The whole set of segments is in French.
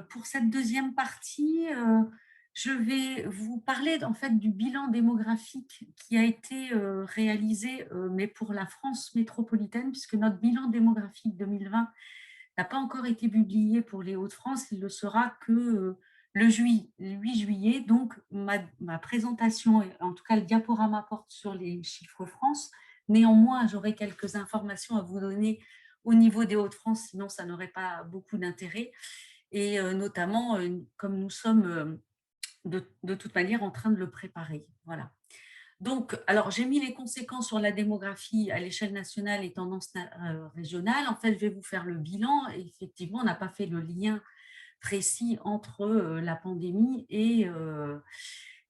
Pour cette deuxième partie, je vais vous parler en fait du bilan démographique qui a été réalisé, mais pour la France métropolitaine, puisque notre bilan démographique 2020 n'a pas encore été publié pour les Hauts-de-France. Il le sera que le 8 juillet. Donc, ma présentation, en tout cas le diaporama, porte sur les chiffres France. Néanmoins, j'aurai quelques informations à vous donner au niveau des Hauts-de-France, sinon ça n'aurait pas beaucoup d'intérêt. Et notamment, comme nous sommes de toute manière en train de le préparer. Voilà. Donc, alors j'ai mis les conséquences sur la démographie à l'échelle nationale et tendance régionale. En fait, je vais vous faire le bilan. Et effectivement, on n'a pas fait le lien précis entre la pandémie et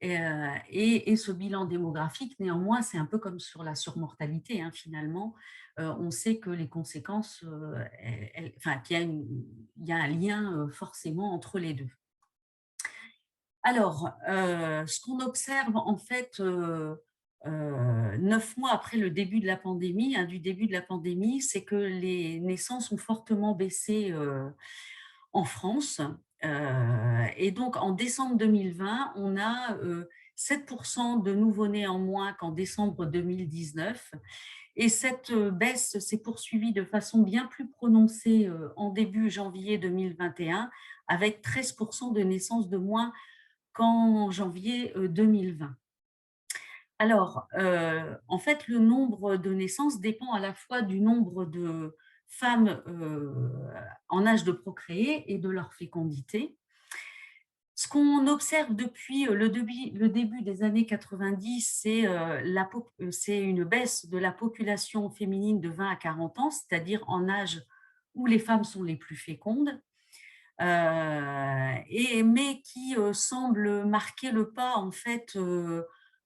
ce bilan démographique. Néanmoins, c'est un peu comme sur la surmortalité, hein, finalement. On sait que les conséquences, enfin, il y a un lien forcément entre les deux. Alors, ce qu'on observe en fait 9 mois après le début de la pandémie, hein, du début de la pandémie, c'est que les naissances ont fortement baissé en France. Et donc, en décembre 2020, on a 7% de nouveau-nés en moins qu'en décembre 2019. Et cette baisse s'est poursuivie de façon bien plus prononcée en début janvier 2021, avec 13% de naissances de moins qu'en janvier 2020. Alors, en fait, le nombre de naissances dépend à la fois du nombre de femmes en âge de procréer et de leur fécondité. Ce qu'on observe depuis le début des années 90, c'est une baisse de la population féminine de 20 à 40 ans, c'est-à-dire en âge où les femmes sont les plus fécondes. Mais qui semble marquer le pas en fait,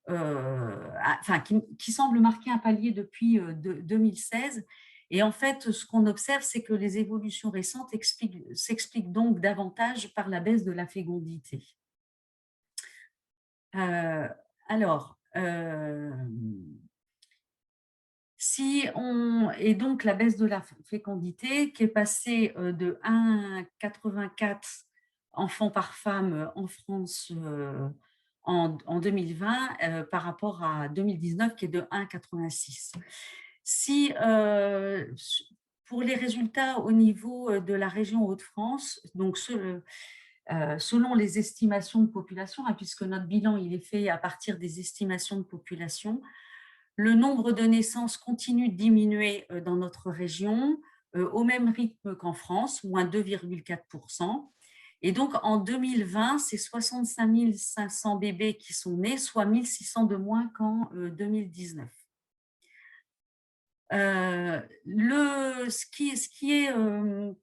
enfin qui semble marquer un palier depuis 2016. Et en fait, ce qu'on observe, c'est que les évolutions récentes s'expliquent donc davantage par la baisse de la fécondité. Euh, alors, et donc la baisse de la fécondité qui est passée de 1,84 enfants par femme en France en 2020 par rapport à 2019 qui est de 1,86. Si pour les résultats au niveau de la région Hauts-de-France, donc selon les estimations de population, hein, puisque notre bilan il est fait à partir des estimations de population, le nombre de naissances continue de diminuer dans notre région au même rythme qu'en France, moins 2,4%. Et donc, en 2020, c'est 65 500 bébés qui sont nés, soit 1600 de moins qu'en 2019. Ce qui est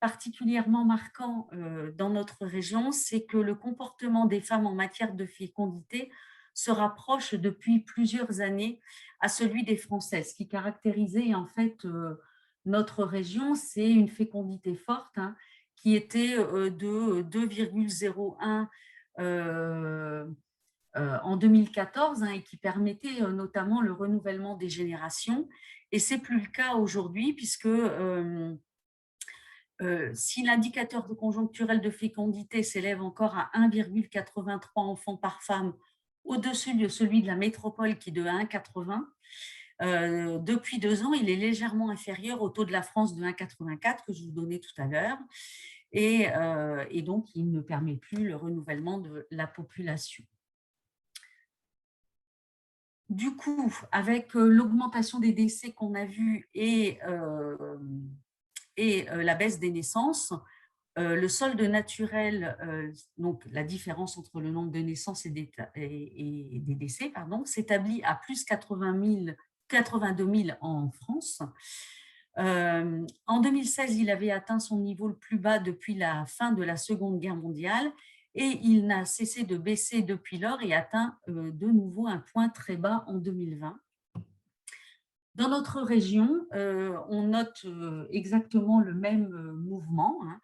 particulièrement marquant dans notre région, c'est que le comportement des femmes en matière de fécondité se rapproche depuis plusieurs années à celui des Français. Ce qui caractérisait en fait notre région, c'est une fécondité forte, hein, qui était de 2,01 en 2014, hein, et qui permettait notamment le renouvellement des générations. Et ce n'est plus le cas aujourd'hui, puisque si l'indicateur conjoncturel de fécondité s'élève encore à 1,83 enfants par femme, au-dessus de celui de la métropole qui est de 1,80, depuis 2 ans, il est légèrement inférieur au taux de la France de 1,84 que je vous donnais tout à l'heure. Et donc, il ne permet plus le renouvellement de la population. Du coup, avec l'augmentation des décès qu'on a vu et la baisse des naissances, le solde naturel, donc la différence entre le nombre de naissances et des décès, pardon, s'établit à plus 82 000 en France. En 2016, il avait atteint son niveau le plus bas depuis la fin de la Seconde Guerre mondiale et il n'a cessé de baisser depuis lors et atteint de nouveau un point très bas en 2020. Dans notre région, on note exactement le même mouvement, hein.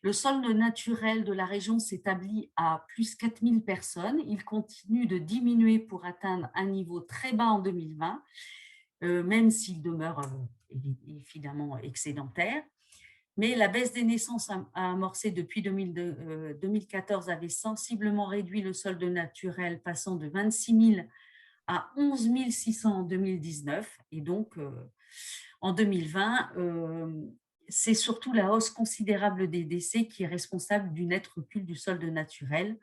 Le solde naturel de la région s'établit à plus 4 000 personnes. Il continue de diminuer pour atteindre un niveau très bas en 2020, même s'il demeure évidemment excédentaire. Mais la baisse des naissances amorcée depuis 2014 avait sensiblement réduit le solde naturel, passant de 26 000 à 11 600 en 2019. Et donc, en 2020, c'est surtout la hausse considérable des décès qui est responsable du net recul du solde naturel,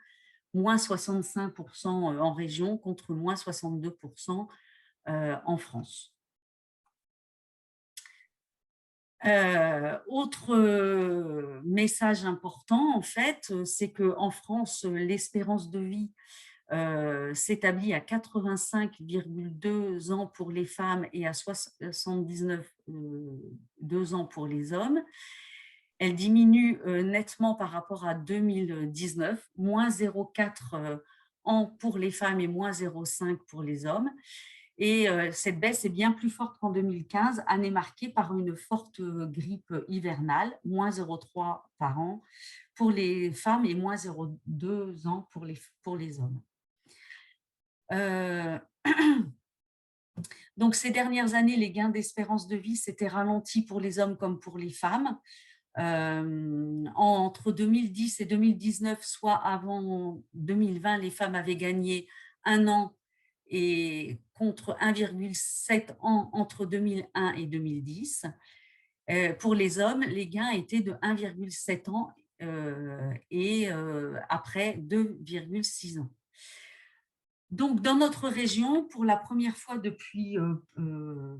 moins 65% en région contre moins 62% en France. Autre message important, en fait, c'est qu'en France, l'espérance de vie s'établit à 85,2 ans pour les femmes et à 79,2 ans pour les hommes. Elle diminue nettement par rapport à 2019, moins 0,4 ans pour les femmes et moins 0,5 pour les hommes. Et cette baisse est bien plus forte qu'en 2015, année marquée par une forte grippe hivernale, moins 0,3 par an pour les femmes et moins 0,2 ans pour les hommes. Donc, ces dernières années, les gains d'espérance de vie s'étaient ralentis pour les hommes comme pour les femmes. Entre 2010 et 2019, soit avant 2020, les femmes avaient gagné 1 an et contre 1,7 ans entre 2001 et 2010. Pour les hommes, les gains étaient de 1,7 ans et après 2,6 ans. Donc, dans notre région, pour la première fois depuis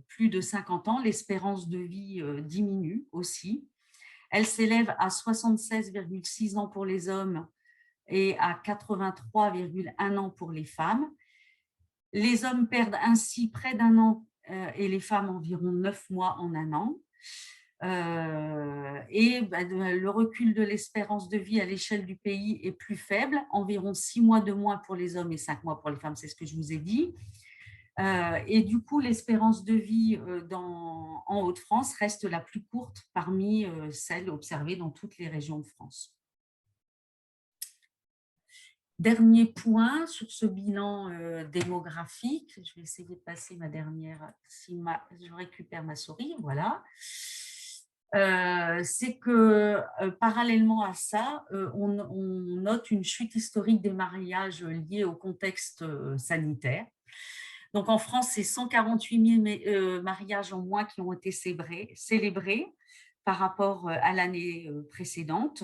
plus de 50 ans, l'espérance de vie diminue aussi. Elle s'élève à 76,6 ans pour les hommes et à 83,1 ans pour les femmes. Les hommes perdent ainsi près d'1 an et les femmes environ 9 mois en 1 an. Le recul de l'espérance de vie à l'échelle du pays est plus faible, environ 6 mois de moins pour les hommes et 5 mois pour les femmes, c'est ce que je vous ai dit. Et du coup, l'espérance de vie en Hauts-de-France reste la plus courte parmi celles observées dans toutes les régions de France. Dernier point sur ce bilan démographique, je vais essayer de passer ma dernière, si je récupère ma souris, voilà. C'est que parallèlement à ça, on note une chute historique des mariages liés au contexte sanitaire. Donc en France, c'est 148 000 mariages en moins qui ont été célébrés par rapport à l'année précédente.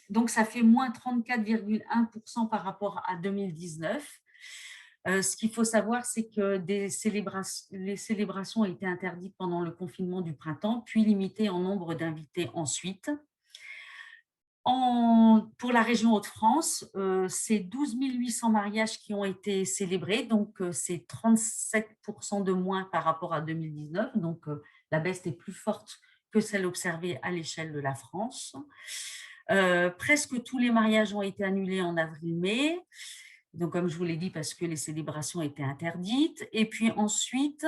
Donc ça fait moins 34,1% par rapport à 2019. Ce qu'il faut savoir, c'est que les célébrations ont été interdites pendant le confinement du printemps, puis limitées en nombre d'invités ensuite. Pour la région Hauts-de-France, c'est 12 800 mariages qui ont été célébrés, donc c'est 37% de moins par rapport à 2019, donc la baisse est plus forte que celle observée à l'échelle de la France. Presque tous les mariages ont été annulés en avril-mai. Donc, comme je vous l'ai dit, parce que les célébrations étaient interdites. Et puis ensuite,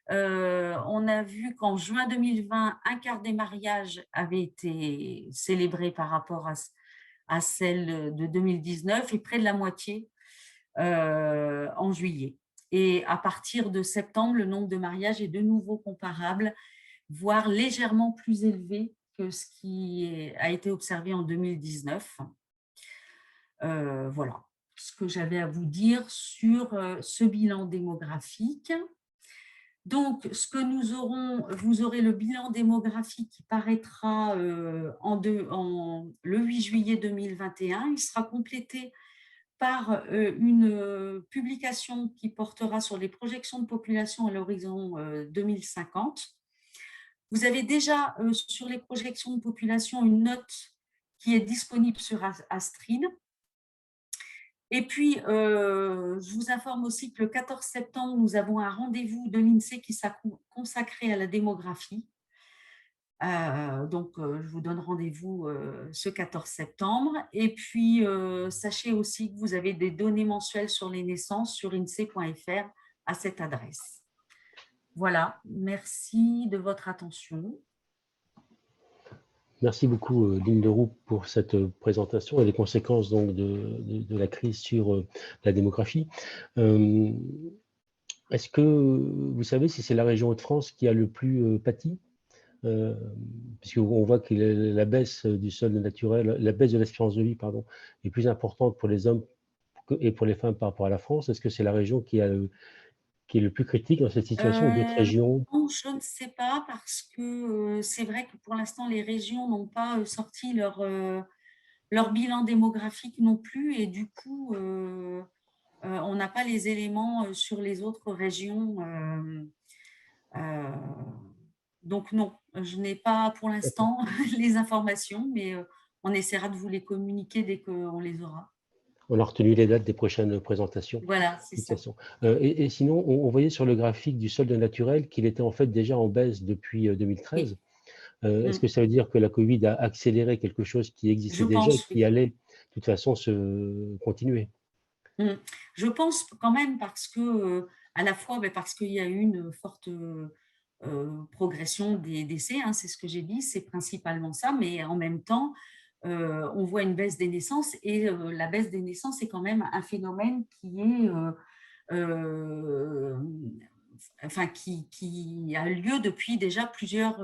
on a vu qu'en juin 2020, un quart des mariages avaient été célébrés par rapport à celle de 2019 et près de la moitié en juillet. Et à partir de septembre, le nombre de mariages est de nouveau comparable, voire légèrement plus élevé que ce qui a été observé en 2019. Voilà ce que j'avais à vous dire sur ce bilan démographique. Donc, vous aurez le bilan démographique qui paraîtra le 8 juillet 2021. Il sera complété par une publication qui portera sur les projections de population à l'horizon 2050. Vous avez déjà sur les projections de population une note qui est disponible sur Astrid. Et puis, je vous informe aussi que le 14 septembre, nous avons un rendez-vous de l'INSEE qui sera consacré à la démographie. Donc, je vous donne rendez-vous ce 14 septembre. Et puis, sachez aussi que vous avez des données mensuelles sur les naissances sur insee.fr à cette adresse. Voilà, merci de votre attention. Merci beaucoup, Lynne Leroux, pour cette présentation et les conséquences donc, de la crise sur la démographie. Est-ce que vous savez si c'est la région Hauts-de-France qui a le plus pâti euh, puisqu'on voit que la baisse du solde naturel, la baisse de l'espérance de vie, pardon, est plus importante pour les hommes et pour les femmes par rapport à la France. Est-ce que c'est la région qui est le plus critique dans cette situation ou d'autres Euh, régions? non, je ne sais pas parce que c'est vrai que pour l'instant, les régions n'ont pas sorti leur bilan démographique non plus et du coup, on n'a pas les éléments sur les autres régions. Euh, donc non, je n'ai pas pour D'accord. l'instant les informations, mais on essaiera de vous les communiquer dès qu'on les aura. On a retenu les dates des prochaines présentations. Voilà, c'est ça. Publications. Et sinon, on voyait sur le graphique du solde naturel qu'il était en fait déjà en baisse depuis Oui. 2013. Est-ce Mm. que ça veut dire que la Covid a accéléré quelque chose qui existait Je déjà et pense, qui oui. allait de toute façon se continuer? Mm. Je pense quand même parce que, à la fois, ben, parce qu'il y a eu une forte progression des décès, hein, c'est ce que j'ai dit, c'est principalement ça, mais en même temps, on voit une baisse des naissances et la baisse des naissances est quand même un phénomène qui est, euh, enfin, qui a lieu depuis déjà plusieurs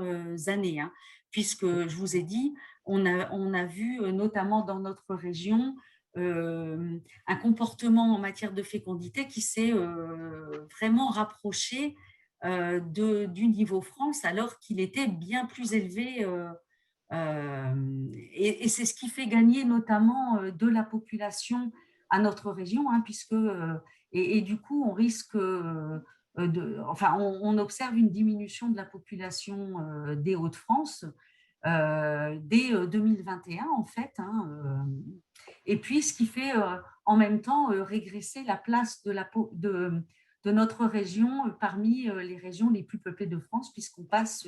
années, hein, puisque je vous ai dit, on a vu notamment dans notre région un comportement en matière de fécondité qui s'est vraiment rapproché du niveau France alors qu'il était bien plus élevé. Et c'est ce qui fait gagner notamment de la population à notre région, hein, puisque et du coup on risque enfin on observe une diminution de la population des Hauts-de-France dès 2021 en fait, hein, et puis ce qui fait en même temps régresser la place de notre région parmi les régions les plus peuplées de France, puisqu'on passe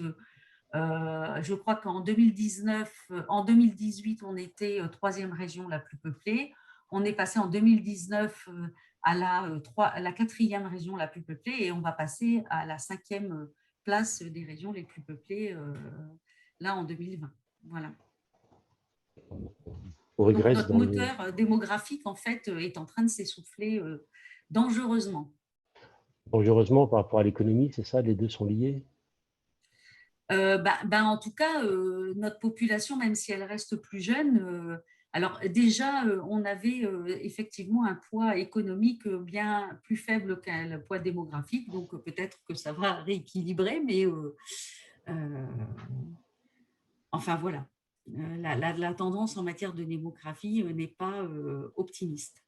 je crois qu'en 2019, en 2018, on était troisième région la plus peuplée. On est passé en 2019 à la quatrième région la plus peuplée et on va passer à la cinquième place des régions les plus peuplées là en 2020. Voilà. On Donc régresse notre dans le... moteur démographique, en fait, est en train de s'essouffler dangereusement. Dangereusement par rapport à l'économie, c'est ça, les deux sont liés? En tout cas, notre population, même si elle reste plus jeune, alors déjà, on avait effectivement un poids économique bien plus faible qu'un poids démographique, donc peut-être que ça va rééquilibrer, mais euh, enfin voilà. La tendance en matière de démographie n'est pas optimiste.